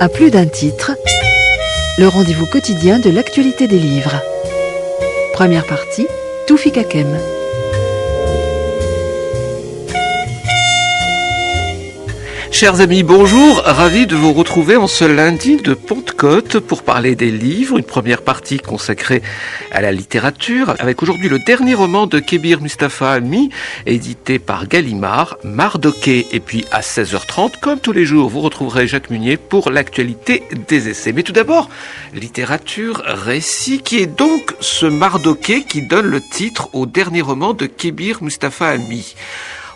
à plus d'un titre, le rendez-vous quotidien de l'actualité des livres. Première partie, Toufik Hakem. Chers amis, bonjour, ravi de vous retrouver en ce lundi de Pentecôte pour parler des livres, une première partie consacrée à la littérature, avec aujourd'hui le dernier roman de Kébir Mustafa Almi, édité par Gallimard, Mardoké. Et puis à 16h30, comme tous les jours, vous retrouverez Jacques Munier pour l'actualité des essais. Mais tout d'abord, littérature, récit, qui est donc ce Mardoké qui donne le titre au dernier roman de Kébir Mustafa Almi.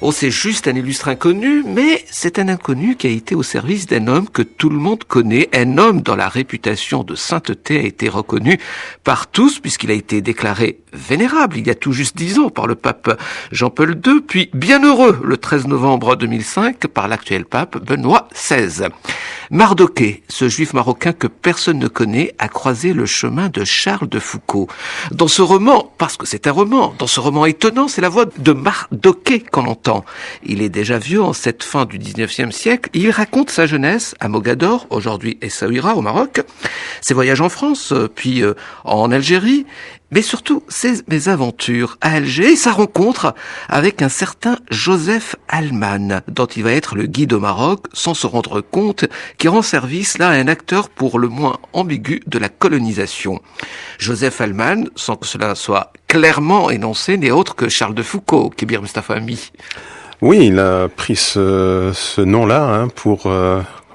Oh, c'est juste un illustre inconnu, mais c'est un inconnu qui a été au service d'un homme que tout le monde connaît, un homme dont la réputation de sainteté a été reconnue par tous, puisqu'il a été déclaré vénérable il y a tout juste 10 ans par le pape Jean-Paul II, puis bienheureux le 13 novembre 2005 par l'actuel pape Benoît XVI. Mardoké, ce juif marocain que personne ne connaît, a croisé le chemin de Charles de Foucault. Dans ce roman, parce que c'est un roman, dans ce roman étonnant, c'est la voix de Mardoké qu'on entend. Il est déjà vieux en cette fin du 19e siècle. Il raconte sa jeunesse à Mogador, aujourd'hui Essaouira au Maroc, ses voyages en France, puis en Algérie, mais surtout ses mésaventures à Alger et sa rencontre avec un certain Joseph Alman, dont il va être le guide au Maroc sans se rendre compte, qui rend service là à un acteur pour le moins ambigu de la colonisation. Joseph Alman, sans que cela soit clairement énoncé, n'est autre que Charles de Foucault, Kébir Mustafa Almi. Oui, il a pris ce nom-là pour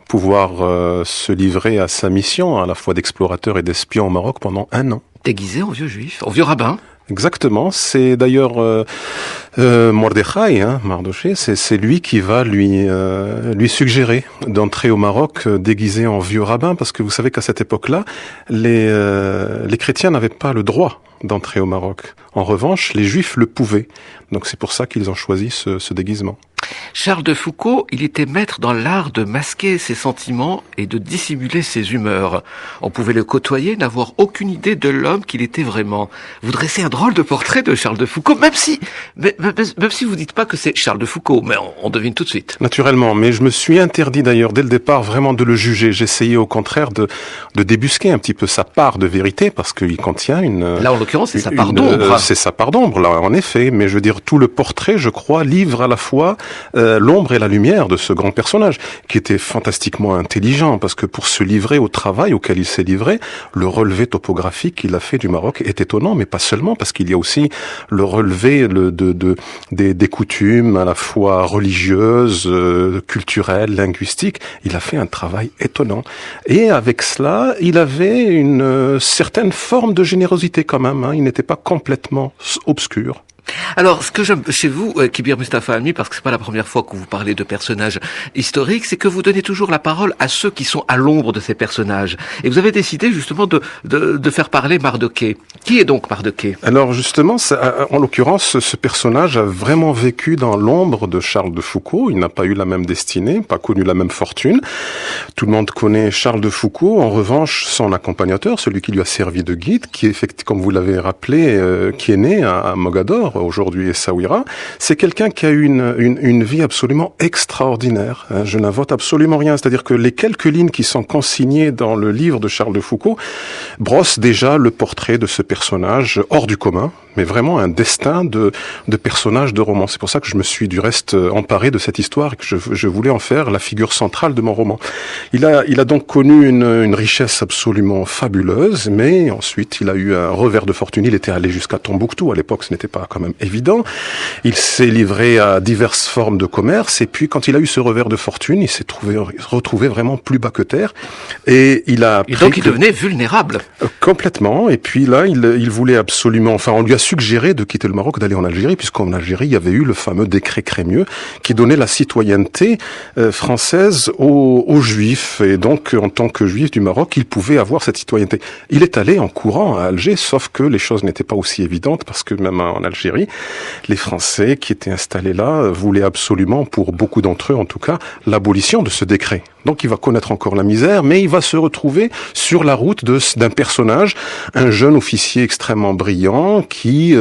pouvoir se livrer à sa mission, à la fois d'explorateur et d'espion au Maroc pendant 1 an. Déguisé en vieux juif, en vieux rabbin. Exactement, c'est d'ailleurs Mordechai, Mardoché, c'est lui qui va lui suggérer d'entrer au Maroc déguisé en vieux rabbin, parce que vous savez qu'à cette époque-là, les chrétiens n'avaient pas le droit d'entrer au Maroc. En revanche, les juifs le pouvaient. Donc c'est pour ça qu'ils ont choisi ce déguisement. Charles de Foucault, il était maître dans l'art de masquer ses sentiments et de dissimuler ses humeurs. On pouvait le côtoyer, n'avoir aucune idée de l'homme qu'il était vraiment. Vous dressez un drôle de portrait de Charles de Foucault, même si vous dites pas que c'est Charles de Foucault, mais on devine tout de suite. Naturellement, mais je me suis interdit d'ailleurs dès le départ vraiment de le juger. J'essayais au contraire de débusquer un petit peu sa part de vérité, parce qu'il contient Là, en l'occurrence, c'est sa part d'ombre. C'est sa part d'ombre, là, en effet. Mais je veux dire, tout le portrait, je crois, livre à la fois l'ombre et la lumière de ce grand personnage, qui était fantastiquement intelligent, parce que pour se livrer au travail auquel il s'est livré, le relevé topographique qu'il a fait du Maroc est étonnant, mais pas seulement, parce qu'il y a aussi le relevé des coutumes à la fois religieuses, culturelles, linguistiques. Il a fait un travail étonnant. Et avec cela, il avait une certaine forme de générosité quand même, il n'était pas complètement obscur. Alors, ce que j'aime chez vous, Kébir Mustafa Almi, parce que c'est pas la première fois que vous parlez de personnages historiques, c'est que vous donnez toujours la parole à ceux qui sont à l'ombre de ces personnages. Et vous avez décidé justement de faire parler Mardoké. Qui est donc Mardoké ? Alors justement, en l'occurrence, ce personnage a vraiment vécu dans l'ombre de Charles de Foucault. Il n'a pas eu la même destinée, pas connu la même fortune. Tout le monde connaît Charles de Foucault. En revanche, son accompagnateur, celui qui lui a servi de guide, qui est, comme vous l'avez rappelé, qui est né à Mogador, aujourd'hui Essaouira, c'est quelqu'un qui a eu une vie absolument extraordinaire. Je n'invente absolument rien. C'est-à-dire que les quelques lignes qui sont consignées dans le livre de Charles de Foucault brossent déjà le portrait de ce personnage hors du commun, mais vraiment un destin de personnage de roman. C'est pour ça que je me suis du reste emparé de cette histoire et que je voulais en faire la figure centrale de mon roman. Il a donc connu une richesse absolument fabuleuse, mais ensuite il a eu un revers de fortune. Il était allé jusqu'à Tombouctou. À l'époque, ce n'était pas quand même évident. Il s'est livré à diverses formes de commerce, et puis quand il a eu ce revers de fortune, il s'est retrouvé vraiment plus bas que terre, et il a et donc il devenait vulnérable. Complètement. Et puis là, il voulait absolument, on lui a suggéré de quitter le Maroc, d'aller en Algérie, puisqu'en Algérie, il y avait eu le fameux décret Crémieux qui donnait la citoyenneté française aux Juifs, et donc en tant que Juif du Maroc, il pouvait avoir cette citoyenneté. Il est allé en courant à Alger, sauf que les choses n'étaient pas aussi évidentes, parce que même en Algérie, les Français qui étaient installés là voulaient absolument, pour beaucoup d'entre eux en tout cas, l'abolition de ce décret. Donc il va connaître encore la misère, mais il va se retrouver sur la route d'un personnage, un jeune officier extrêmement brillant qui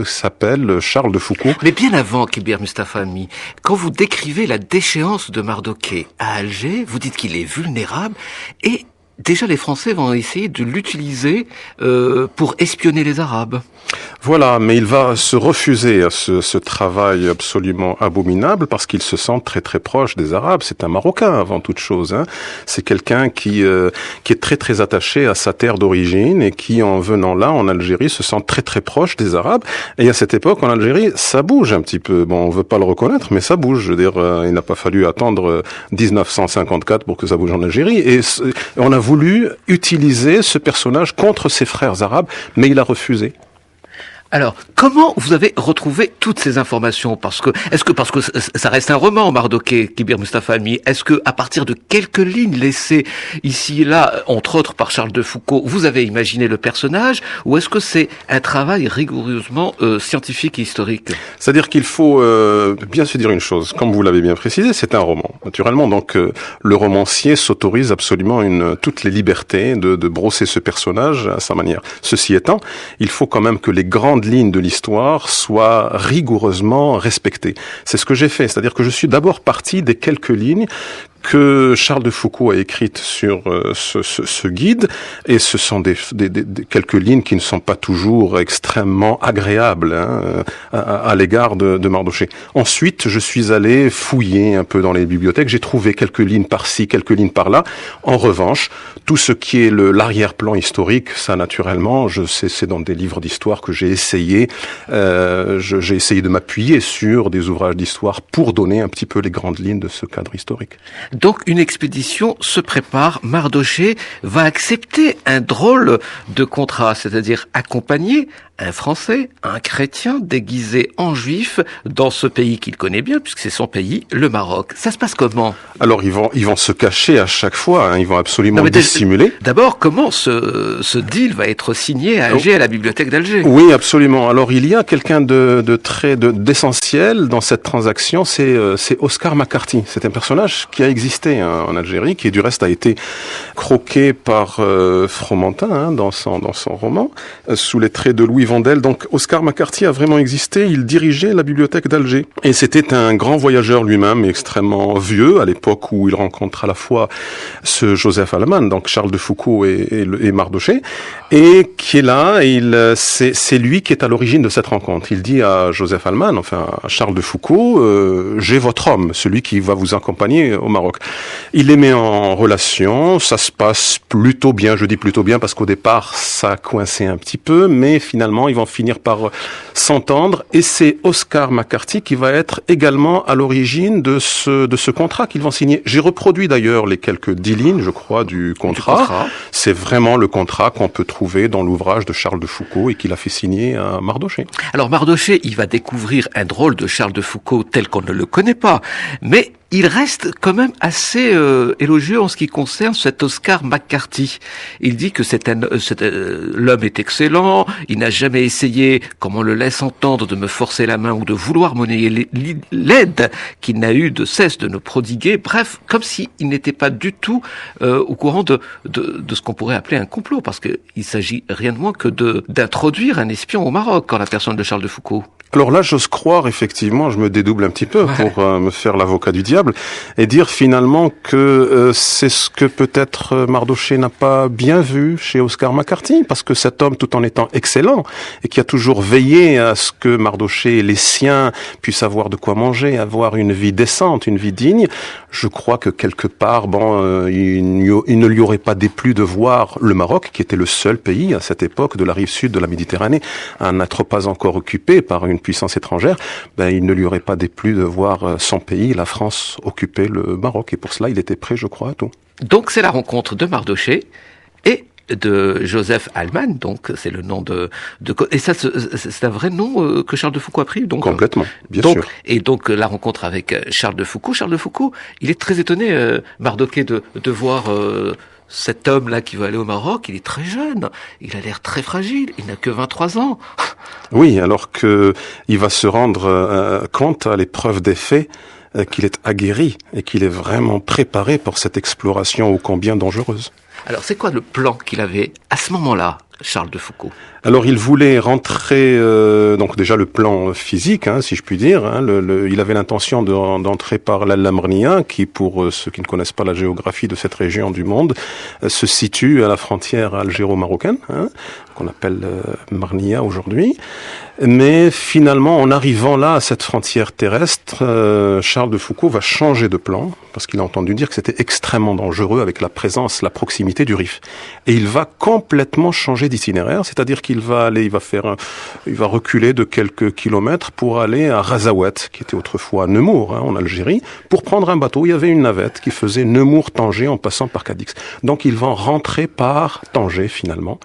s'appelle Charles de Foucauld. Mais bien avant Kibir Mustafa Ami, quand vous décrivez la déchéance de Mardokhée à Alger, vous dites qu'il est vulnérable et déjà les Français vont essayer de l'utiliser pour espionner les Arabes. Voilà, mais il va se refuser à ce travail absolument abominable parce qu'il se sent très très proche des Arabes. C'est un Marocain avant toute chose. Hein. C'est quelqu'un qui est très très attaché à sa terre d'origine et qui, en venant là, en Algérie, se sent très très proche des Arabes. Et à cette époque, en Algérie, ça bouge un petit peu. Bon, on veut pas le reconnaître, mais ça bouge. Je veux dire, il n'a pas fallu attendre 1954 pour que ça bouge en Algérie. Et on a voulu utiliser ce personnage contre ses frères arabes, mais il a refusé. Alors, comment vous avez retrouvé toutes ces informations? Parce que ça reste un roman, Mardokhée, Kibir Mustafa Ami. Est-ce que, à partir de quelques lignes laissées ici et là, entre autres par Charles de Foucauld, vous avez imaginé le personnage? Ou est-ce que c'est un travail rigoureusement scientifique et historique? C'est-à-dire qu'il faut bien se dire une chose. Comme vous l'avez bien précisé, c'est un roman, naturellement. Donc, le romancier s'autorise absolument toutes les libertés de brosser ce personnage à sa manière. Ceci étant, il faut quand même que les grandes lignes de l'histoire soient rigoureusement respectées. C'est ce que j'ai fait, c'est-à-dire que je suis d'abord parti des quelques lignes que Charles de Foucauld a écrites sur ce guide, et ce sont des quelques lignes qui ne sont pas toujours extrêmement agréables à l'égard de Mardokhée. Ensuite, je suis allé fouiller un peu dans les bibliothèques, j'ai trouvé quelques lignes par-ci, quelques lignes par-là. En revanche, tout ce qui est l'arrière-plan historique, ça naturellement, c'est dans des livres d'histoire que j'ai essayé de m'appuyer sur des ouvrages d'histoire pour donner un petit peu les grandes lignes de ce cadre historique. Donc une expédition se prépare. Mardokhée va accepter un drôle de contrat, c'est-à-dire accompagner un Français, un chrétien déguisé en juif dans ce pays qu'il connaît bien, puisque c'est son pays, le Maroc. Ça se passe comment? Alors ils vont se cacher à chaque fois, hein, ils vont absolument dissimuler. D'abord, comment ce deal va être signé à Alger, à la bibliothèque d'Alger? Oui, absolument. Alors il y a quelqu'un d'essentiel dans cette transaction, c'est Oscar McCarthy. C'est un personnage qui a existé en Algérie, qui du reste a été croqué par Fromentin dans son roman, sous les traits de Louis Vandel. Donc Oscar McCarthy a vraiment existé, il dirigeait la bibliothèque d'Alger. Et c'était un grand voyageur lui-même, extrêmement vieux, à l'époque où il rencontre à la fois ce Joseph Alleman, donc Charles de Foucauld et Mardokhée, et qui est là, et c'est lui qui est à l'origine de cette rencontre. Il dit à Joseph Alleman, enfin à Charles de Foucauld, j'ai votre homme, celui qui va vous accompagner au Maroc. Il les met en relation, ça se passe plutôt bien, je dis plutôt bien parce qu'au départ ça a coincé un petit peu, mais finalement ils vont finir par s'entendre, et c'est Oscar McCarthy qui va être également à l'origine de ce contrat qu'ils vont signer. J'ai reproduit d'ailleurs les quelques 10 lignes, je crois, du contrat. C'est vraiment le contrat qu'on peut trouver dans l'ouvrage de Charles de Foucauld et qu'il a fait signer à Mardokhée. Alors Mardokhée, il va découvrir un drôle de Charles de Foucauld tel qu'on ne le connaît pas, mais il reste quand même assez élogieux en ce qui concerne cet Oscar McCarthy. Il dit que l'homme est excellent, il n'a jamais essayé, comme on le laisse entendre, de me forcer la main ou de vouloir monnayer l'aide qu'il n'a eu de cesse de nous prodiguer. Bref, comme s'il n'était pas du tout au courant de ce qu'on pourrait appeler un complot, parce qu'il s'agit rien de moins que d'introduire un espion au Maroc en la personne de Charles de Foucauld. Alors là, j'ose croire, effectivement, je me dédouble un petit peu pour me faire l'avocat du diable et dire finalement que c'est ce que peut-être Mardokhée n'a pas bien vu chez Oscar McCarthy, parce que cet homme, tout en étant excellent et qui a toujours veillé à ce que Mardokhée et les siens puissent avoir de quoi manger, avoir une vie décente, une vie digne, je crois que quelque part, il ne lui aurait pas déplu de voir le Maroc, qui était le seul pays à cette époque de la rive sud de la Méditerranée à n'être pas encore occupé par une puissance étrangère, il ne lui aurait pas déplu de voir son pays, la France, occuper le Maroc. Et pour cela, il était prêt, je crois, à tout. Donc c'est la rencontre de Mardokhée et de Joseph Alleman, donc c'est le nom et ça c'est un vrai nom que Charles de Foucauld a pris, donc complètement, bien sûr. Et donc la rencontre avec Charles de Foucauld, il est très étonné, Mardokhée, de voir cet homme-là qui va aller au Maroc. Il est très jeune, il a l'air très fragile, il n'a que 23 ans. Oui, alors que il va se rendre compte à l'épreuve des faits qu'il est aguerri et qu'il est vraiment préparé pour cette exploration ô combien dangereuse. Alors, c'est quoi le plan qu'il avait à ce moment-là, Charles de Foucauld? Alors, il voulait rentrer, donc déjà le plan physique, si je puis dire. Il avait l'intention d'entrer par l'Al-Lamrnia, qui, pour ceux qui ne connaissent pas la géographie de cette région du monde, se situe à la frontière algéro-marocaine, qu'on appelle Marnia aujourd'hui. Mais finalement, en arrivant là, à cette frontière terrestre, Charles de Foucauld va changer de plan, parce qu'il a entendu dire que c'était extrêmement dangereux avec la présence, la proximité du Rif. Et il va complètement changer d'itinéraire, c'est-à-dire qu'il va reculer de quelques kilomètres pour aller à Razaouet, qui était autrefois à Nemours, en Algérie, pour prendre un bateau. Il y avait une navette qui faisait Nemours-Tanger en passant par Cadix. Donc il va rentrer par Tanger, finalement.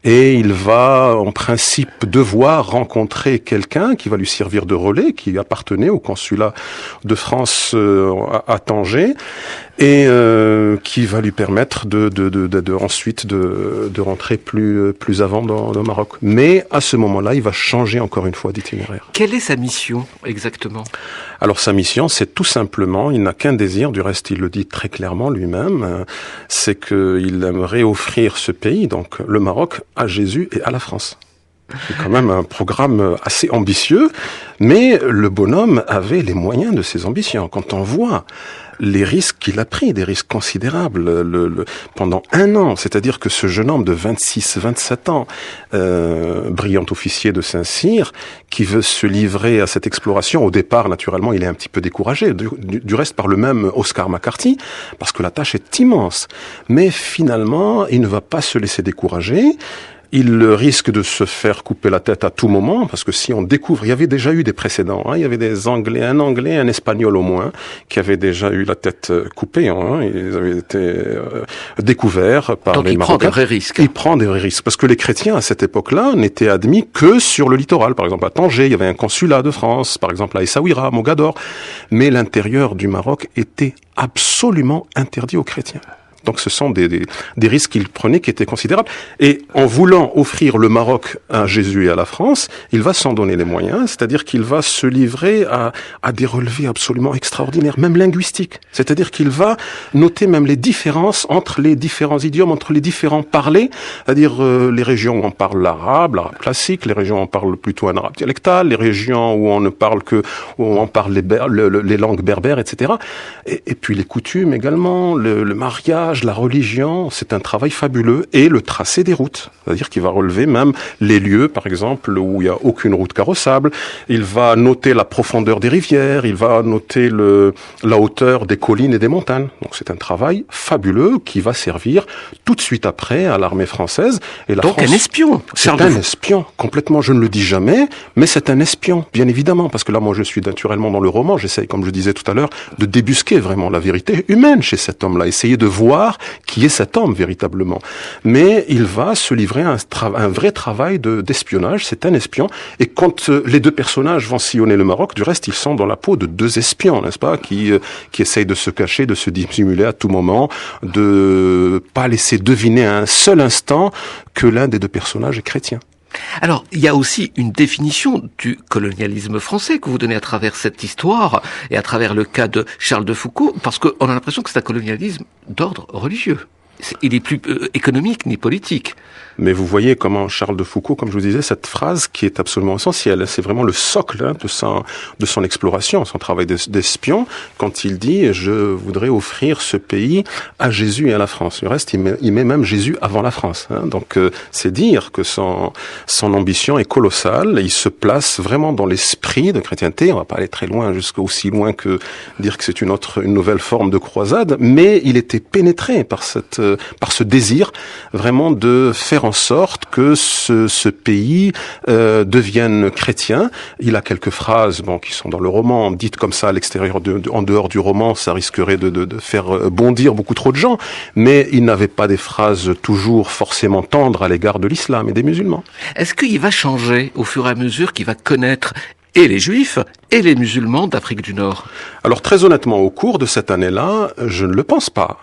Et il va, en principe, devoir rencontrer quelqu'un qui va lui servir de relais, qui appartenait au consulat de France à Tanger, et qui va lui permettre ensuite de rentrer plus avant dans le Maroc. Mais à ce moment-là, il va changer encore une fois d'itinéraire. Quelle est sa mission exactement? Alors sa mission, c'est tout simplement, il n'a qu'un désir, du reste il le dit très clairement lui-même, c'est qu'il aimerait offrir ce pays, donc le Maroc, à Jésus et à la France. C'est quand même un programme assez ambitieux, mais le bonhomme avait les moyens de ses ambitions. Quand on voit les risques qu'il a pris, des risques considérables pendant 1 an, c'est-à-dire que ce jeune homme de 26-27 ans, brillant officier de Saint-Cyr, qui veut se livrer à cette exploration, au départ, naturellement, il est un petit peu découragé, du reste par le même Oscar McCarthy, parce que la tâche est immense. Mais finalement, il ne va pas se laisser décourager. Il risque de se faire couper la tête à tout moment, parce que si on découvre, il y avait déjà eu des précédents, il y avait des Anglais, un Espagnol au moins, qui avaient déjà eu la tête coupée, ils avaient été découverts par les Marocains. Donc il prend des vrais risques. Il prend des vrais risques, parce que les chrétiens à cette époque-là n'étaient admis que sur le littoral. Par exemple à Tanger, il y avait un consulat de France, par exemple à Essaouira, Mogador, mais l'intérieur du Maroc était absolument interdit aux chrétiens. Donc ce sont des risques qu'il prenait qui étaient considérables. Et en voulant offrir le Maroc à Jésus et à la France, il va s'en donner les moyens, c'est-à-dire qu'il va se livrer à des relevés absolument extraordinaires, même linguistiques. C'est-à-dire qu'il va noter même les différences entre les différents idiomes, entre les différents parlers, c'est-à-dire les régions où on parle l'arabe classique, les régions où on parle plutôt un arabe dialectal, les régions où on ne parle où on parle les langues berbères, etc. Et puis les coutumes également, le mariage, la religion, c'est un travail fabuleux, et le tracé des routes, c'est-à-dire qu'il va relever même les lieux, par exemple, où il n'y a aucune route carrossable, il va noter la profondeur des rivières, il va noter la hauteur des collines et des montagnes. Donc c'est un travail fabuleux qui va servir tout de suite après à l'armée française. Et Donc France, un espion. C'est un espion, complètement, je ne le dis jamais, mais c'est un espion, bien évidemment, parce que là, moi, je suis naturellement dans le roman, j'essaye, comme je disais tout à l'heure, de débusquer vraiment la vérité humaine chez cet homme-là, essayer de voir qui est cet homme véritablement. Mais il va se livrer à un vrai travail d'espionnage, c'est un espion, et quand les deux personnages vont sillonner le Maroc, du reste, ils sont dans la peau de deux espions, n'est-ce pas, qui essayent de se cacher, de se dissimuler à tout moment, de pas laisser deviner un seul instant que l'un des deux personnages est chrétien. Alors, il y a aussi une définition du colonialisme français que vous donnez à travers cette histoire et à travers le cas de Charles de Foucauld, parce qu'on a l'impression que c'est un colonialisme d'ordre religieux. Il est plus économique ni politique. Mais vous voyez comment Charles de Foucauld, comme je vous disais, cette phrase qui est absolument essentielle, c'est vraiment le socle de son exploration, son travail d'espion, quand il dit « je voudrais offrir ce pays à Jésus et à la France ». Du reste, il met même Jésus avant la France. Donc c'est dire que son ambition est colossale, et il se place vraiment dans l'esprit de chrétienté. On va pas aller très loin, aussi loin que dire que c'est une nouvelle forme de croisade, mais il était pénétré par ce désir vraiment de faire en sorte que ce pays devienne chrétien. Il a quelques phrases qui sont dans le roman, dites comme ça à l'extérieur, en dehors du roman, ça risquerait de faire bondir beaucoup trop de gens, mais il n'avait pas des phrases toujours forcément tendres à l'égard de l'islam et des musulmans. Est-ce qu'il va changer au fur et à mesure qu'il va connaître et les juifs et les musulmans d'Afrique du Nord? Alors très honnêtement, au cours de cette année-là, je ne le pense pas.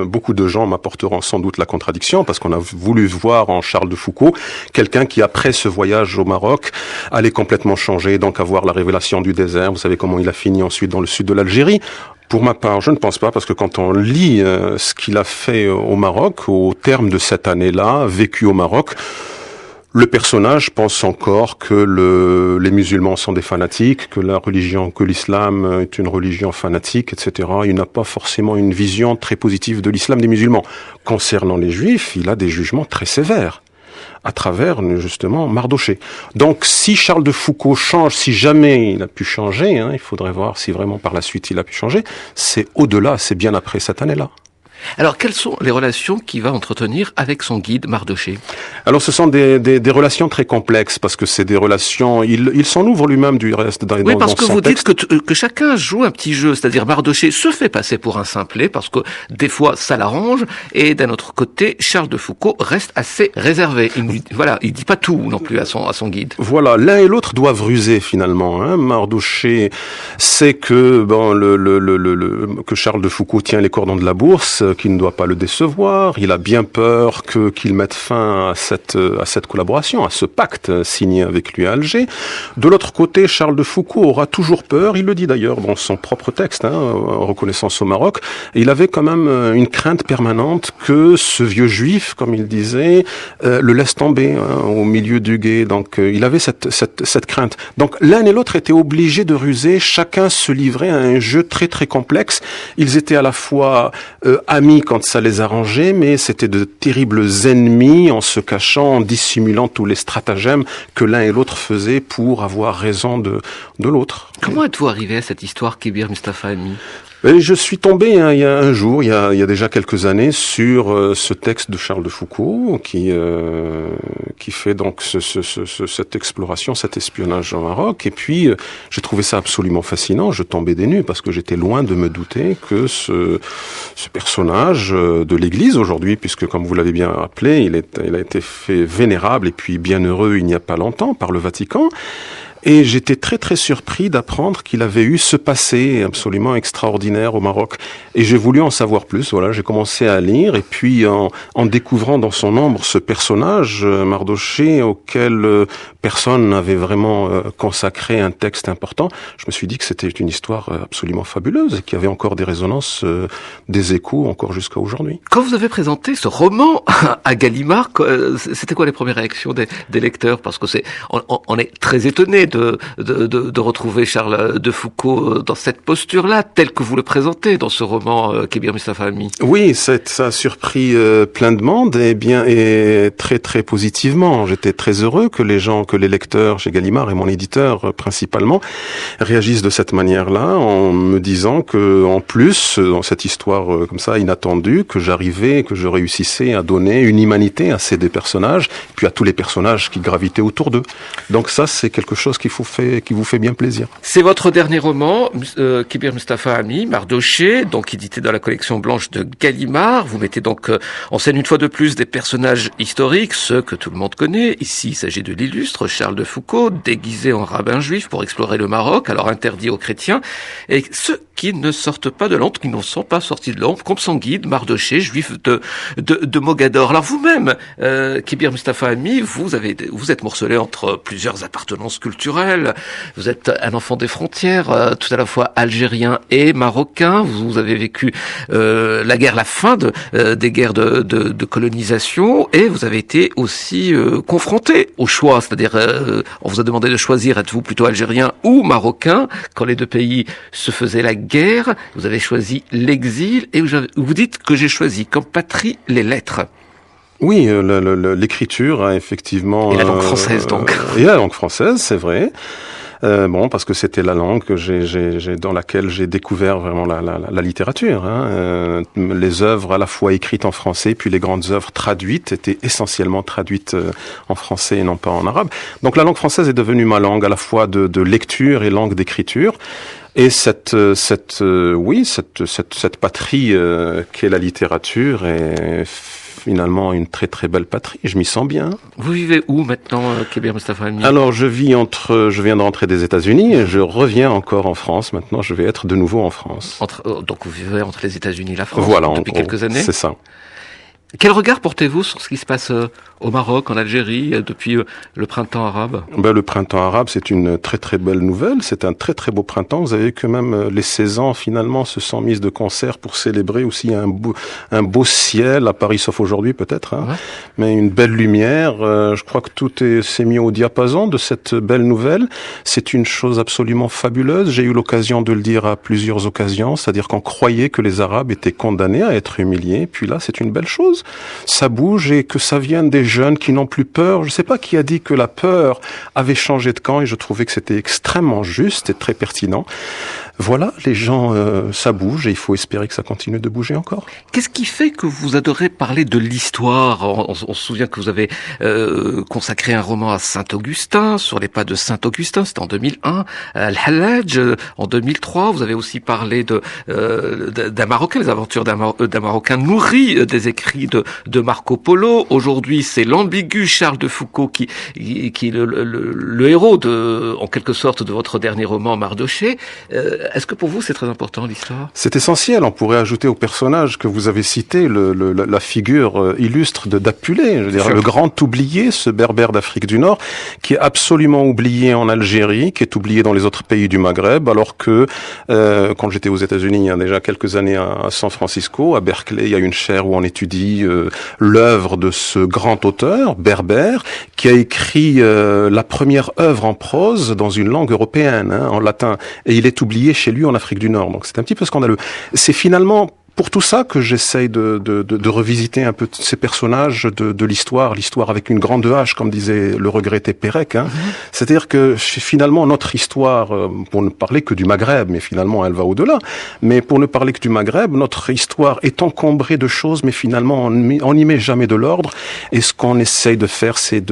Beaucoup de gens m'apporteront sans doute la contradiction parce qu'on a voulu voir en Charles de Foucault quelqu'un qui, après ce voyage au Maroc, allait complètement changer, donc avoir la révélation du désert. Vous savez comment il a fini ensuite dans le sud de l'Algérie. Pour ma part, je ne pense pas, parce que quand on lit ce qu'il a fait au Maroc, au terme de cette année-là, vécu au Maroc, le personnage pense encore que les musulmans sont des fanatiques, que l'islam est une religion fanatique, etc. Il n'a pas forcément une vision très positive de l'islam des musulmans. Concernant les juifs, il a des jugements très sévères, à travers, justement, Mardochée. Donc, si Charles de Foucault change, si jamais il a pu changer, il faudrait voir si vraiment par la suite il a pu changer, c'est au-delà, c'est bien après cette année-là. Alors, quelles sont les relations qu'il va entretenir avec son guide Mardochée? Alors, ce sont des relations très complexes, parce que c'est des relations... Il s'en ouvre lui-même du reste dans, oui, parce dans que son vous texte. dites que chacun joue un petit jeu, c'est-à-dire Mardochée se fait passer pour un simplet, parce que des fois ça l'arrange, et d'un autre côté, Charles de Foucault reste assez réservé. Il dit pas tout non plus à son guide. Voilà, l'un et l'autre doivent ruser finalement. Mardochée sait que que Charles de Foucault tient les cordons de la bourse, qu'il ne doit pas le décevoir. Il a bien peur qu'il mette fin à cette collaboration, à ce pacte signé avec lui à Alger. De l'autre côté, Charles de Foucault aura toujours peur. Il le dit d'ailleurs dans son propre texte, Reconnaissance au Maroc. Et il avait quand même une crainte permanente que ce vieux juif, comme il disait, le laisse tomber au milieu du gué. Donc il avait cette crainte. Donc l'un et l'autre étaient obligés de ruser. Chacun se livrait à un jeu très très complexe. Ils étaient à la fois amis quand ça les arrangeait, mais c'était de terribles ennemis en se cachant, en dissimulant tous les stratagèmes que l'un et l'autre faisaient pour avoir raison de l'autre. Comment êtes-vous arrivé à cette histoire, Kébir Mustafa Hami? Je suis tombé il y a un jour, il y a déjà quelques années, sur ce texte de Charles de Foucault qui fait donc cette exploration, cet espionnage au Maroc. Et puis j'ai trouvé ça absolument fascinant. Je tombais des nues parce que j'étais loin de me douter que ce personnage de l'Église aujourd'hui, puisque comme vous l'avez bien rappelé, il a été fait vénérable et puis bienheureux il n'y a pas longtemps par le Vatican. Et j'étais très très surpris d'apprendre qu'il avait eu ce passé absolument extraordinaire au Maroc. Et j'ai voulu en savoir plus. Voilà, j'ai commencé à lire et puis en découvrant dans son ombre ce personnage Mardochée auquel personne n'avait vraiment consacré un texte important, je me suis dit que c'était une histoire absolument fabuleuse et qu'il y avait encore des résonances, des échos encore jusqu'à aujourd'hui. Quand vous avez présenté ce roman à Gallimard, c'était quoi les premières réactions des lecteurs? Parce que on est très étonnés de retrouver Charles de Foucault dans cette posture-là, telle que vous le présentez dans ce roman Kébir Mustafa Hami. Oui, ça a surpris plein de monde et très très positivement. J'étais très heureux que les lecteurs chez Gallimard et mon éditeur principalement réagissent de cette manière-là, en me disant que en plus dans cette histoire comme ça inattendue, que je réussissais à donner une humanité à ces deux personnages, puis à tous les personnages qui gravitaient autour d'eux. Donc ça, c'est quelque chose qui vous fait bien plaisir. C'est votre dernier roman, Kébir Mustafa Hami, Mardochée, donc édité dans la collection blanche de Gallimard. Vous mettez donc en scène une fois de plus des personnages historiques, ceux que tout le monde connaît. Ici, il s'agit de l'illustre Charles de Foucault, déguisé en rabbin juif pour explorer le Maroc, alors interdit aux chrétiens, et ceux qui ne sortent pas de l'ombre, qui n'en sont pas sortis de l'ombre, comme son guide, Mardochée, juif de Mogador. Alors vous-même, Kébir Mustafa Hami, vous êtes morcelé entre plusieurs appartenances culturelles. Vous êtes un enfant des frontières, tout à la fois algérien et marocain. Vous avez vécu la fin des guerres de colonisation, et vous avez été aussi confronté au choix, c'est-à-dire on vous a demandé de choisir, êtes-vous plutôt algérien ou marocain quand les deux pays se faisaient la guerre. Vous avez choisi l'exil et vous dites que j'ai choisi comme patrie les lettres. Oui, l'écriture, effectivement. Et la langue française, donc. Et la langue française, c'est vrai. Parce que c'était la langue dans laquelle j'ai découvert vraiment la littérature. Les œuvres à la fois écrites en français, puis les grandes œuvres traduites étaient essentiellement traduites en français et non pas en arabe. Donc la langue française est devenue ma langue à la fois de lecture et langue d'écriture. Et cette patrie qu'est la littérature finalement une très très belle patrie. Je m'y sens bien. Vous vivez où maintenant, Kébir Mustafa Halmi? Alors je viens de rentrer des États-Unis et je reviens encore en France. Maintenant, je vais être de nouveau en France. Donc vous vivez entre les États-Unis et la France Voilà, depuis quelques années. C'est ça. Quel regard portez-vous sur ce qui se passe au Maroc, en Algérie, depuis le printemps arabe? Le printemps arabe, c'est une très très belle nouvelle. C'est un très très beau printemps. Vous avez vu que même les 16 ans finalement se sont mises de concert pour célébrer aussi un beau ciel à Paris, sauf aujourd'hui peut-être, hein. Ouais. Mais une belle lumière. Je crois que tout s'est mis au diapason de cette belle nouvelle. C'est une chose absolument fabuleuse. J'ai eu l'occasion de le dire à plusieurs occasions, c'est-à-dire qu'on croyait que les Arabes étaient condamnés à être humiliés. Puis là, c'est une belle chose. Ça bouge et que ça vienne des jeunes qui n'ont plus peur. Je ne sais pas qui a dit que la peur avait changé de camp et je trouvais que c'était extrêmement juste et très pertinent. Voilà, les gens, ça bouge et il faut espérer que ça continue de bouger encore. Qu'est-ce qui fait que vous adorez parler de l'histoire? On se souvient que vous avez consacré un roman à Saint-Augustin, sur les pas de Saint-Augustin, c'était en 2001, Al-Hallaj en 2003. Vous avez aussi parlé d'un Marocain, les aventures d'un Marocain nourri des écrits de Marco Polo. Aujourd'hui, c'est l'ambigu Charles de Foucauld qui est le héros en quelque sorte de votre dernier roman Mardochée. Est-ce que pour vous c'est très important l'histoire? C'est essentiel. On pourrait ajouter au personnage que vous avez cité la figure illustre d'Apulé, je veux dire, le grand oublié, ce berbère d'Afrique du Nord, qui est absolument oublié en Algérie, qui est oublié dans les autres pays du Maghreb, alors que quand j'étais aux États-Unis il y a déjà quelques années à San Francisco, à Berkeley, il y a une chaire où on étudie l'œuvre de ce grand auteur berbère qui a écrit la première œuvre en prose dans une langue européenne, hein, en latin, et il est oublié chez lui en Afrique du Nord. Donc c'est un petit peu scandaleux. C'est finalement pour tout ça que j'essaye de revisiter un peu ces personnages de l'histoire avec une grande H, comme disait le regretté Pérec, hein. C'est-à-dire que finalement notre histoire, pour ne parler que du Maghreb, mais finalement elle va au-delà, mais pour ne parler que du Maghreb, notre histoire est encombrée de choses, mais finalement on n'y met jamais de l'ordre, et ce qu'on essaye de faire, c'est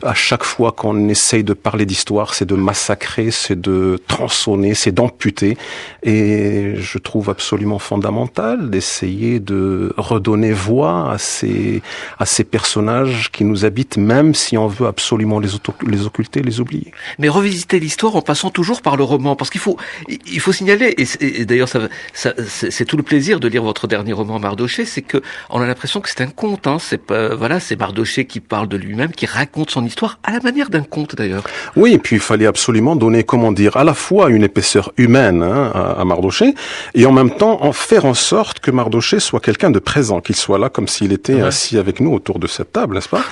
à chaque fois qu'on essaye de parler d'histoire, c'est de massacrer, c'est de tronçonner, c'est d'amputer, et je trouve absolument fondamental d'essayer de redonner voix à ces personnages qui nous habitent, même si on veut absolument les occulter, les oublier. Mais revisiter l'histoire en passant toujours par le roman, parce qu'il faut signaler, et d'ailleurs c'est tout le plaisir de lire votre dernier roman Mardochée, c'est que on a l'impression que c'est un conte, hein. C'est Mardochée qui parle de lui-même, qui raconte son histoire à la manière d'un conte d'ailleurs. Oui, et puis il fallait absolument donner, à la fois une épaisseur humaine, hein, à Mardochée, et en même temps en faire en sorte que Mardochée soit quelqu'un de présent, qu'il soit là comme s'il était assis avec nous autour de cette table, n'est-ce pas?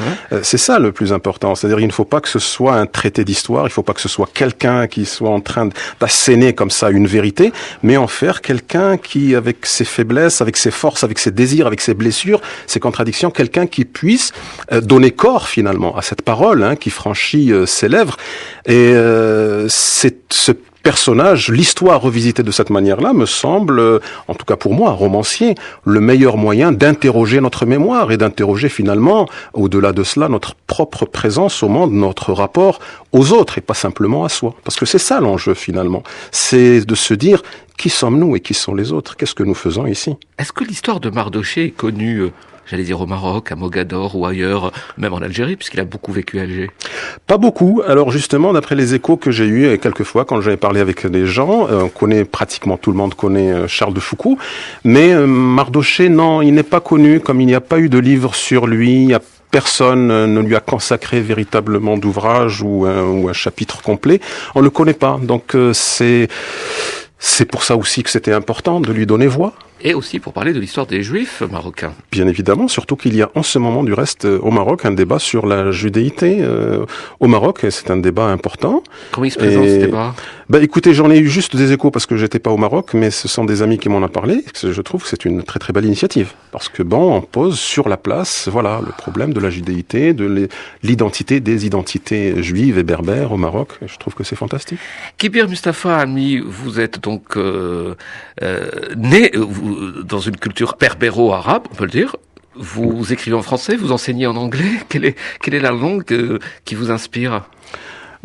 C'est ça le plus important. C'est-à-dire, il ne faut pas que ce soit un traité d'histoire, il ne faut pas que ce soit quelqu'un qui soit en train d'asséner comme ça une vérité, mais en faire quelqu'un qui, avec ses faiblesses, avec ses forces, avec ses désirs, avec ses blessures, ses contradictions, quelqu'un qui puisse donner corps finalement à cette parole, hein, qui franchit ses lèvres. Et c'est ce personnage, l'histoire revisitée de cette manière-là me semble, en tout cas pour moi, romancier, le meilleur moyen d'interroger notre mémoire et d'interroger finalement, au-delà de cela, notre propre présence au monde, notre rapport aux autres et pas simplement à soi. Parce que c'est ça l'enjeu finalement. C'est de se dire qui sommes-nous et qui sont les autres? Qu'est-ce que nous faisons ici? Est-ce que l'histoire de Mardochée est connue j'allais dire au Maroc, à Mogador ou ailleurs, même en Algérie, puisqu'il a beaucoup vécu à Alger? Pas beaucoup. Alors justement, d'après les échos que j'ai eus quelquefois quand j'avais parlé avec des gens, pratiquement tout le monde connaît Charles de Foucauld, mais Mardochée, non, il n'est pas connu, comme il n'y a pas eu de livre sur lui, personne ne lui a consacré véritablement d'ouvrage ou un chapitre complet. On ne le connaît pas, donc c'est pour ça aussi que c'était important de lui donner voix. Et aussi pour parler de l'histoire des Juifs marocains. Bien évidemment, surtout qu'il y a en ce moment du reste au Maroc un débat sur la judéité au Maroc, et c'est un débat important. Comment il se présente ce débat? Écoutez, j'en ai eu juste des échos parce que j'étais pas au Maroc, mais ce sont des amis qui m'en ont parlé. Je trouve que c'est une très très belle initiative, parce que on pose sur la place, voilà, le problème de la judéité, de l'identité des identités juives et berbères au Maroc. Et je trouve que c'est fantastique. Kébir Mustafa Halmi, vous êtes donc né dans une culture berbéro-arabe, on peut le dire. Vous écrivez en français, vous enseignez en anglais. Quelle est la langue qui vous inspire?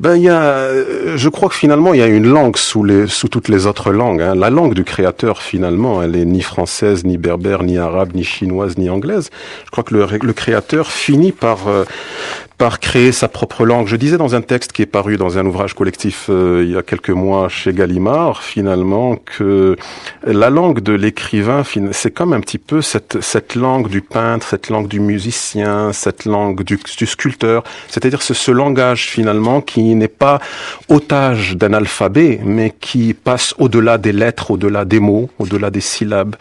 Ben, je crois que finalement, il y a une langue sous toutes les autres langues, hein. La langue du créateur, finalement, elle est ni française, ni berbère, ni arabe, ni chinoise, ni anglaise. Je crois que le créateur finit par créer sa propre langue. Je disais dans un texte qui est paru dans un ouvrage collectif il y a quelques mois chez Gallimard, finalement, que la langue de l'écrivain, c'est comme un petit peu cette langue du peintre, cette langue du musicien, cette langue du sculpteur. C'est-à-dire ce langage, finalement, qui n'est pas otage d'un alphabet, mais qui passe au-delà des lettres, au-delà des mots, au-delà des syllabes.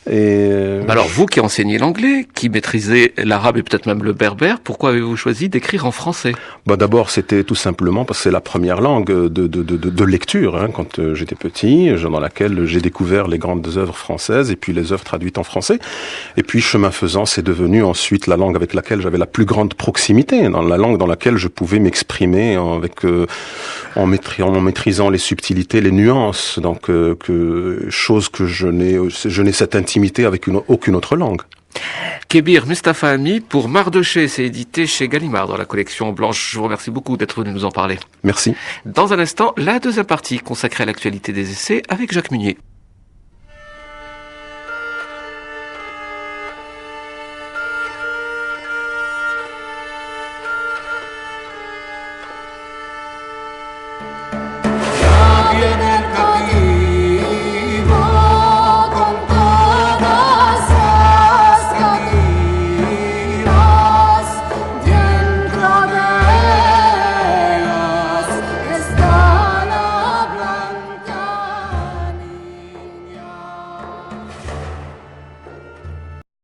Alors vous qui enseignez l'anglais, qui maîtrisez l'arabe et peut-être même le berbère, pourquoi avez-vous choisi d'écrire en français? D'abord, c'était tout simplement parce que c'est la première langue de lecture, hein, quand j'étais petit, dans laquelle j'ai découvert les grandes œuvres françaises et puis les œuvres traduites en français. Et puis, chemin faisant, c'est devenu ensuite la langue avec laquelle j'avais la plus grande proximité, dans la langue dans laquelle je pouvais m'exprimer en maîtrisant les subtilités, les nuances. Donc, chose que je n'ai cette intimité avec aucune autre langue. Kébir Mustafa Ami pour Mardochée, c'est édité chez Gallimard dans la collection blanche. Je vous remercie beaucoup d'être venu nous en parler. Merci. Dans un instant, la deuxième partie consacrée à l'actualité des essais avec Jacques Munier. Viene